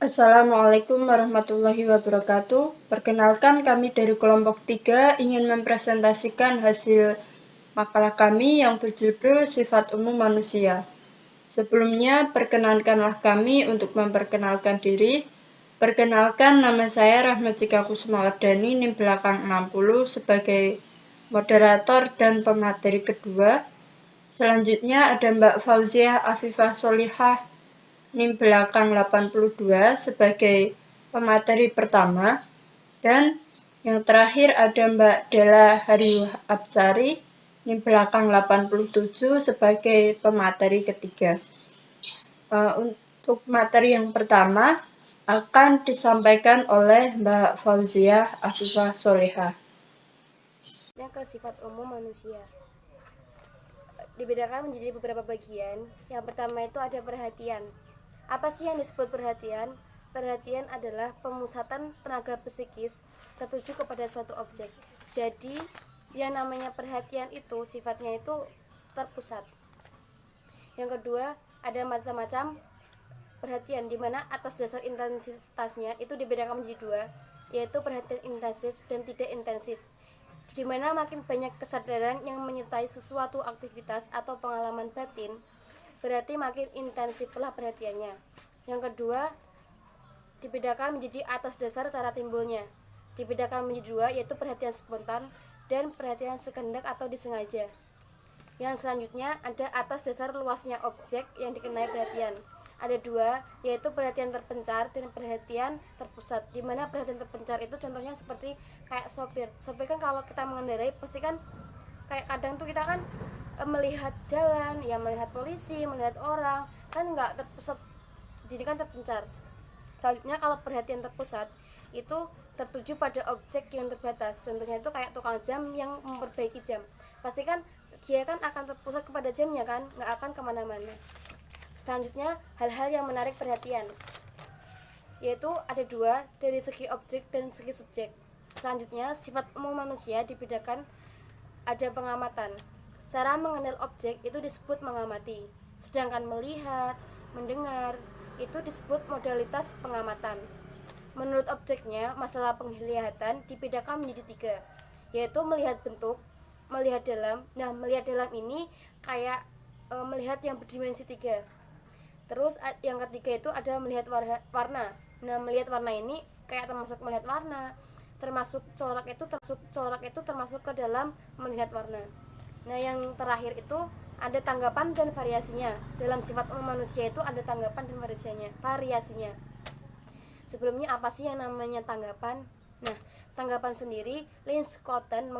Assalamualaikum warahmatullahi wabarakatuh. Perkenalkan, kami dari kelompok 3 ingin mempresentasikan hasil makalah kami yang berjudul Sifat Umum Manusia. Sebelumnya, perkenankanlah kami untuk memperkenalkan diri. Perkenalkan, nama saya Rahmatika Kusumawardani, NIM belakang 60 sebagai moderator dan pemateri kedua. Selanjutnya ada Mbak Fauziah Afifah Solihah, NIM belakang 82 sebagai pemateri pertama, dan yang terakhir ada Mbak Della Hariu Absari, NIM belakang 87 sebagai pemateri ketiga. Untuk materi yang pertama akan disampaikan oleh Mbak Fauziah Afifah Solihah. Ke sifat umum manusia dibedakan menjadi beberapa bagian. Yang pertama itu ada perhatian. Apa sih yang disebut perhatian? Perhatian adalah pemusatan tenaga psikis tertuju kepada suatu objek. Jadi yang namanya perhatian itu sifatnya itu terpusat. Yang kedua ada macam-macam perhatian, di mana atas dasar intensitasnya itu dibedakan menjadi dua, yaitu perhatian intensif dan tidak intensif, di mana makin banyak kesadaran yang menyertai sesuatu aktivitas atau pengalaman batin, berarti makin intensiflah perhatiannya. Yang kedua dibedakan menjadi atas dasar cara timbulnya. Dibedakan menjadi dua, yaitu perhatian spontan dan perhatian sekendak atau disengaja. Yang selanjutnya ada atas dasar luasnya objek yang dikenai perhatian. Ada dua, yaitu perhatian terpencar dan perhatian terpusat. Di mana perhatian terpencar itu contohnya seperti kayak sopir. Sopir kan kalau kita mengendarai pasti kan kayak kadang tuh kita kan melihat jalan, ya melihat polisi, melihat orang, kan nggak terpusat, jadi kan terpencar. Selanjutnya kalau perhatian terpusat itu tertuju pada objek yang terbatas. Contohnya itu kayak tukang jam yang memperbaiki jam. Pasti kan dia kan akan terpusat kepada jamnya kan, nggak akan kemana-mana. Selanjutnya hal-hal yang menarik perhatian, yaitu ada dua, dari segi objek dan segi subjek. Selanjutnya sifat umum manusia dibedakan ada pengamatan. Cara mengenal objek itu disebut mengamati, sedangkan melihat, mendengar itu disebut modalitas pengamatan. Menurut objeknya, masalah penglihatan dibedakan menjadi tiga, yaitu melihat bentuk, melihat dalam. Nah, melihat dalam ini kayak melihat yang berdimensi tiga. Terus yang ketiga itu ada melihat warna. Nah, melihat warna ini kayak termasuk melihat warna, termasuk corak itu termasuk ke dalam melihat warna. Nah, yang terakhir itu ada tanggapan dan variasinya. Dalam sifat umum manusia itu ada tanggapan dan variasinya. Sebelumnya apa sih yang namanya tanggapan? Nah, tanggapan sendiri, Lynch Cotton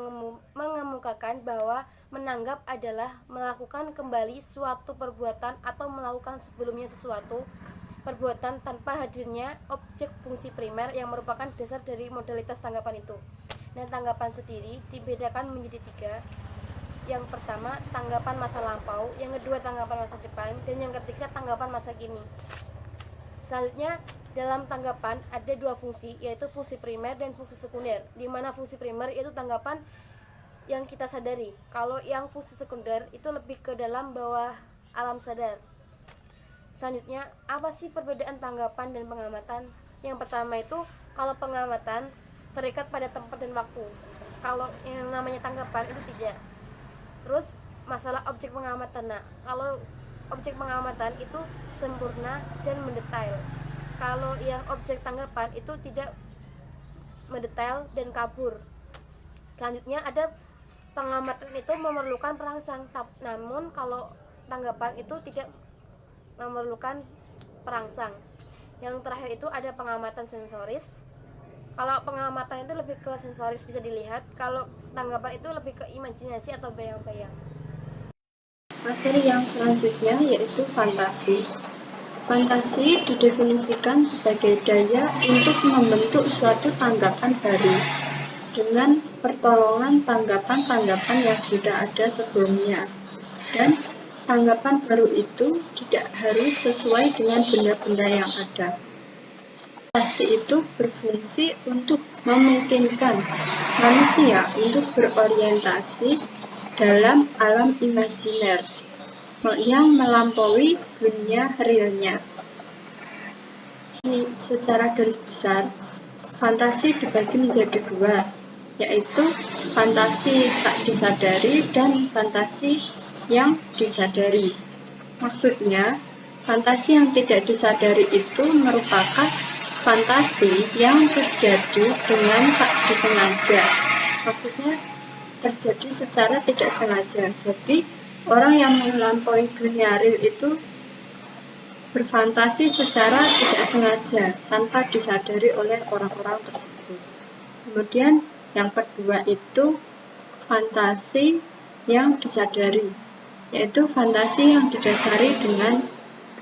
mengemukakan bahwa menanggap adalah melakukan kembali suatu perbuatan atau melakukan sebelumnya sesuatu perbuatan tanpa hadirnya objek fungsi primer yang merupakan dasar dari modalitas tanggapan itu. Nah, tanggapan sendiri dibedakan menjadi tiga. Yang pertama, tanggapan masa lampau, yang kedua tanggapan masa depan, dan yang ketiga tanggapan masa kini. Selanjutnya, dalam tanggapan ada dua fungsi, yaitu fungsi primer dan fungsi sekunder. Di mana fungsi primer itu tanggapan yang kita sadari. Kalau yang fungsi sekunder itu lebih ke dalam bawah alam sadar. Selanjutnya, apa sih perbedaan tanggapan dan pengamatan? Yang pertama itu, kalau pengamatan terikat pada tempat dan waktu. Kalau yang namanya tanggapan itu tidak. Terus masalah objek pengamatan. Nah, kalau objek pengamatan itu sempurna dan mendetail. Kalau yang objek tanggapan itu tidak mendetail dan kabur. Selanjutnya ada pengamatan itu memerlukan perangsang, namun kalau tanggapan itu tidak memerlukan perangsang. Yang terakhir itu ada pengamatan sensoris. Kalau pengamatan itu lebih ke sensoris, bisa dilihat. Kalau tanggapan itu lebih ke imajinasi atau bayang-bayang. Materi yang selanjutnya yaitu fantasi. Fantasi didefinisikan sebagai daya untuk membentuk suatu tanggapan baru dengan pertolongan tanggapan-tanggapan yang sudah ada sebelumnya, dan tanggapan baru itu tidak harus sesuai dengan benda-benda yang ada. Fantasi itu berfungsi untuk memungkinkan manusia untuk berorientasi dalam alam imajiner yang melampaui dunia realnya. Ini secara garis besar, fantasi dibagi menjadi dua, yaitu fantasi tak disadari dan fantasi yang disadari. Maksudnya, fantasi yang tidak disadari itu merupakan fantasi yang terjadi dengan tak disengaja. Maksudnya, terjadi secara tidak sengaja. Jadi, orang yang melampaui dunia real itu berfantasi secara tidak sengaja, tanpa disadari oleh orang-orang tersebut. Kemudian, yang kedua itu fantasi yang disadari, yaitu fantasi yang didasari dengan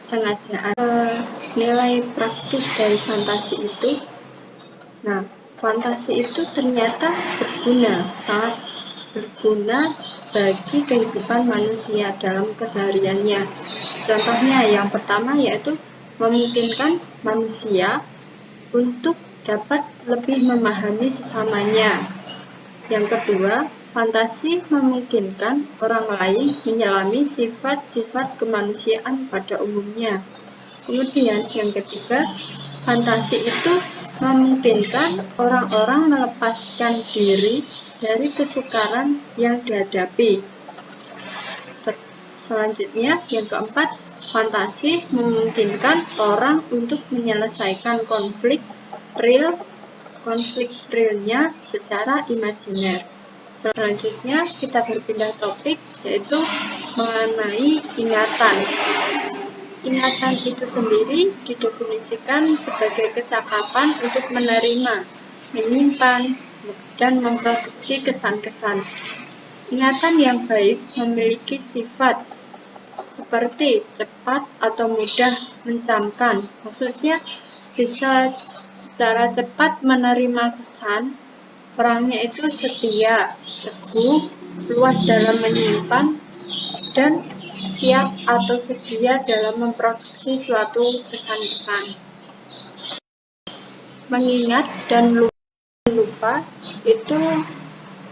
kesengajaan. Nilai praktis dari fantasi itu, fantasi itu ternyata berguna, sangat berguna bagi kehidupan manusia dalam kesehariannya. Contohnya yang pertama yaitu memungkinkan manusia untuk dapat lebih memahami sesamanya. Yang kedua, fantasi memungkinkan orang lain menyelami sifat-sifat kemanusiaan pada umumnya. Kemudian yang ketiga, fantasi itu memungkinkan orang-orang melepaskan diri dari kesukaran yang dihadapi. Selanjutnya, yang keempat, fantasi memungkinkan orang untuk menyelesaikan konflik realnya secara imajiner. Selanjutnya, kita berpindah topik, yaitu mengenai ingatan. Ingatan itu sendiri didefinisikan sebagai kecakapan untuk menerima, menyimpan, dan memproduksi kesan-kesan. Ingatan yang baik memiliki sifat seperti cepat atau mudah mencamkan. Maksudnya bisa secara cepat menerima kesan, orangnya itu setia, teguh, luas dalam menyimpan, dan siap atau sedia dalam memproduksi suatu kesan-kesan. Mengingat dan lupa itu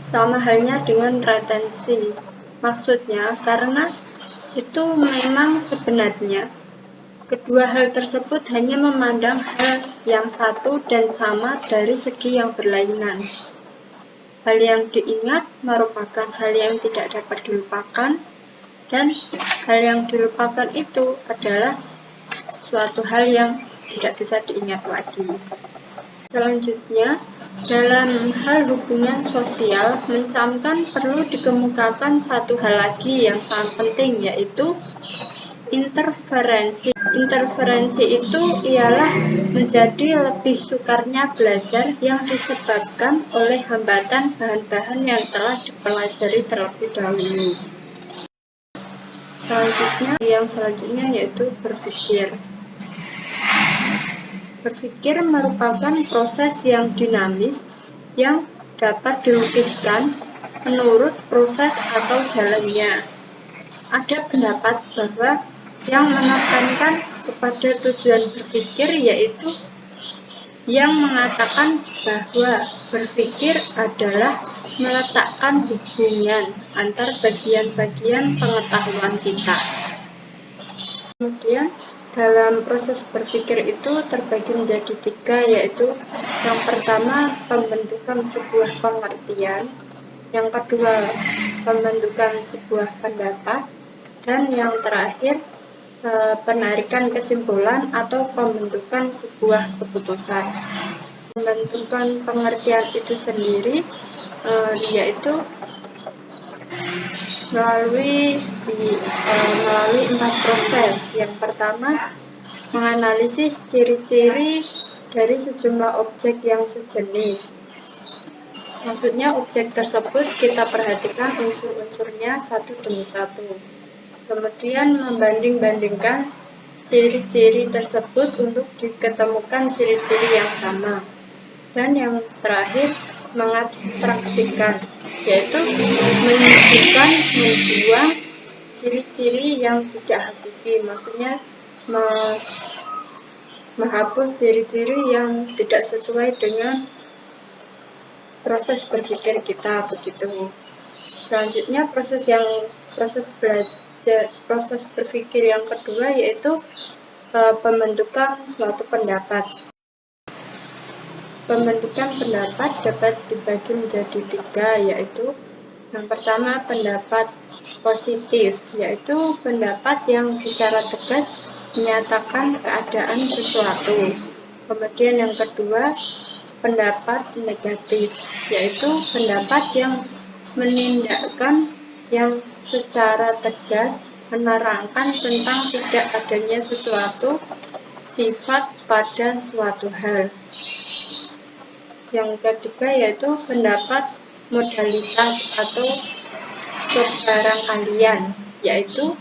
sama halnya dengan retensi. Maksudnya karena itu memang sebenarnya kedua hal tersebut hanya memandang hal yang satu dan sama dari segi yang berlainan. Hal yang diingat merupakan hal yang tidak dapat dilupakan, dan hal yang dilupakan itu adalah suatu hal yang tidak bisa diingat lagi. Selanjutnya, dalam hal hubungan sosial, mencamkan perlu dikemukakan satu hal lagi yang sangat penting, yaitu interferensi. Interferensi itu ialah menjadi lebih sukarnya belajar yang disebabkan oleh hambatan bahan-bahan yang telah dipelajari terlebih dahulu. Selanjutnya yaitu berpikir. Berpikir merupakan proses yang dinamis yang dapat dilukiskan menurut proses atau jalannya. Ada pendapat bahwa yang menekankan kepada tujuan berpikir yaitu yang mengatakan bahwa berpikir adalah meletakkan hubungan antar bagian-bagian pengetahuan kita. Kemudian dalam proses berpikir itu terbagi menjadi tiga, yaitu yang pertama pembentukan sebuah pengertian, yang kedua pembentukan sebuah pendapat, dan yang terakhir penarikan kesimpulan atau pembentukan sebuah keputusan. Pembentukan pengertian itu sendiri yaitu melalui 4 proses. Yang pertama, menganalisis ciri-ciri dari sejumlah objek yang sejenis. Maksudnya objek tersebut kita perhatikan unsur-unsurnya satu demi satu. Kemudian membanding-bandingkan ciri-ciri tersebut untuk diketemukan ciri-ciri yang sama. Dan yang terakhir, mengabstraksikan, yaitu menunjukkan, membuang ciri-ciri yang tidak hakiki. Maksudnya menghapus ciri-ciri yang tidak sesuai dengan proses berpikir kita, begitu. Selanjutnya proses berpikir yang kedua yaitu pembentukan suatu pendapat. Pembentukan pendapat dapat dibagi menjadi 3, yaitu yang pertama pendapat positif, yaitu pendapat yang secara tegas menyatakan keadaan sesuatu. Kemudian yang kedua pendapat negatif, yaitu pendapat yang menindakkan yang secara tegas menerangkan tentang tidak adanya sesuatu sifat pada suatu hal. Yang ketiga yaitu pendapat modalitas atau kebarangkalian, yaitu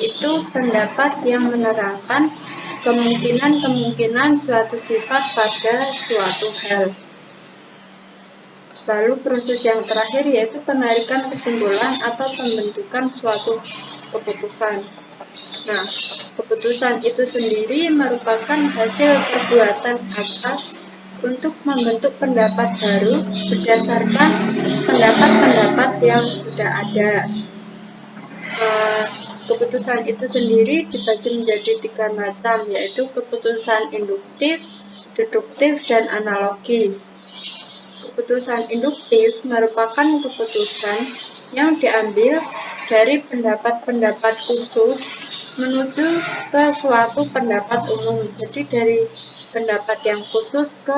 itu pendapat yang menerangkan kemungkinan suatu sifat pada suatu hal. Lalu proses yang terakhir yaitu penarikan kesimpulan atau pembentukan suatu keputusan. Nah, keputusan itu sendiri merupakan hasil perbuatan atas untuk membentuk pendapat baru berdasarkan pendapat-pendapat yang sudah ada. Keputusan itu sendiri dibagi menjadi 3 macam, yaitu keputusan induktif, deduktif, dan analogis. Keputusan induktif merupakan keputusan yang diambil dari pendapat-pendapat khusus menuju ke suatu pendapat umum. Jadi dari pendapat yang khusus ke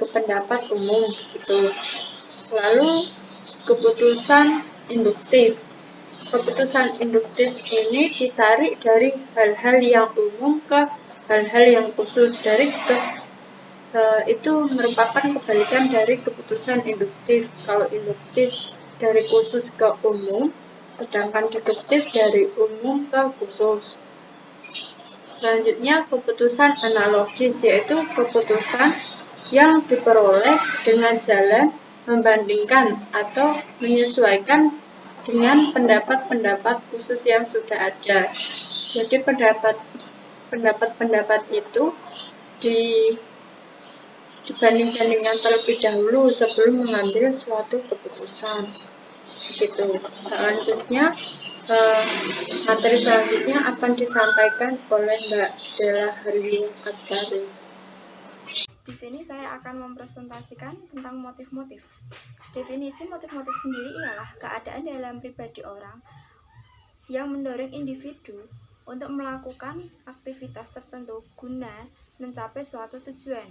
pendapat umum gitu. Lalu keputusan induktif. Keputusan induktif ini ditarik dari hal-hal yang umum ke hal-hal yang khusus. Itu merupakan kebalikan dari keputusan induktif. Kalau induktif dari khusus ke umum, sedangkan deduktif dari umum ke khusus. Selanjutnya keputusan analogis, yaitu keputusan yang diperoleh dengan jalan membandingkan atau menyesuaikan dengan pendapat-pendapat khusus yang sudah ada. Jadi pendapat-pendapat itu dibanding-bandingkan terlebih dahulu sebelum mengambil suatu keputusan. Gitu. Selanjutnya materi selanjutnya akan disampaikan oleh Mbak Della Haryung Atsari. Di sini saya akan mempresentasikan tentang motif-motif. Definisi motif-motif sendiri ialah keadaan dalam pribadi orang yang mendorong individu untuk melakukan aktivitas tertentu guna mencapai suatu tujuan.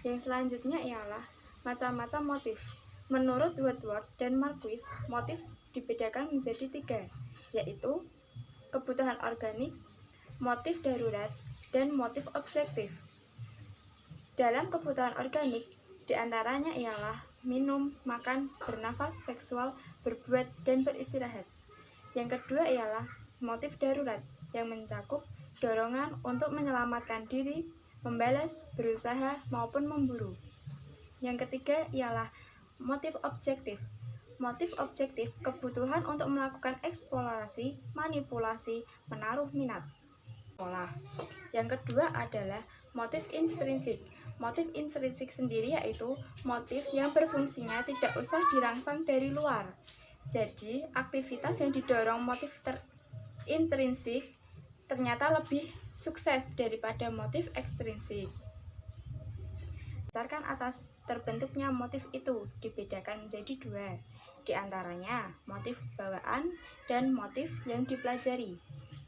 Yang selanjutnya ialah macam-macam motif. Menurut Woodward dan Marquis, motif dibedakan menjadi 3, yaitu kebutuhan organik, motif darurat, dan motif objektif. Dalam kebutuhan organik, diantaranya ialah minum, makan, bernafas, seksual, berbuat, dan beristirahat. Yang kedua ialah motif darurat, yang mencakup dorongan untuk menyelamatkan diri, membalas, berusaha, maupun memburu. Yang ketiga ialah motif objektif. Motif objektif, kebutuhan untuk melakukan eksplorasi, manipulasi, menaruh minat. Yang kedua adalah motif intrinsik. Motif intrinsik sendiri yaitu motif yang berfungsinya tidak usah dirangsang dari luar. Jadi, aktivitas yang didorong motif intrinsik ternyata lebih sukses daripada motif ekstrinsik. Berdasarkan atas terbentuknya motif itu dibedakan menjadi 2, diantaranya motif bawaan dan motif yang dipelajari.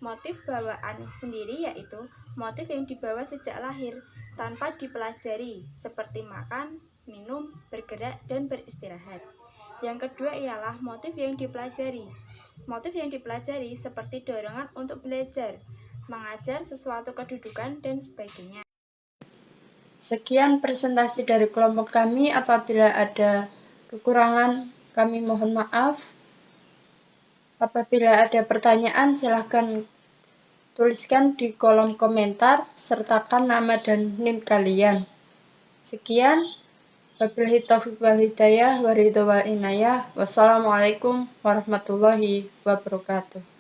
Motif bawaan sendiri yaitu motif yang dibawa sejak lahir tanpa dipelajari, seperti makan, minum, bergerak, dan beristirahat. Yang kedua ialah motif yang dipelajari. Motif yang dipelajari seperti dorongan untuk belajar, mengajar sesuatu kedudukan, dan sebagainya. Sekian presentasi dari kelompok kami. Apabila ada kekurangan, kami mohon maaf. Apabila ada pertanyaan, silahkan tuliskan di kolom komentar, sertakan nama dan NIM kalian. Sekian. Wabillahi taufiq wal hidayah, wa ridho wal inayah. Wassalamualaikum warahmatullahi wabarakatuh.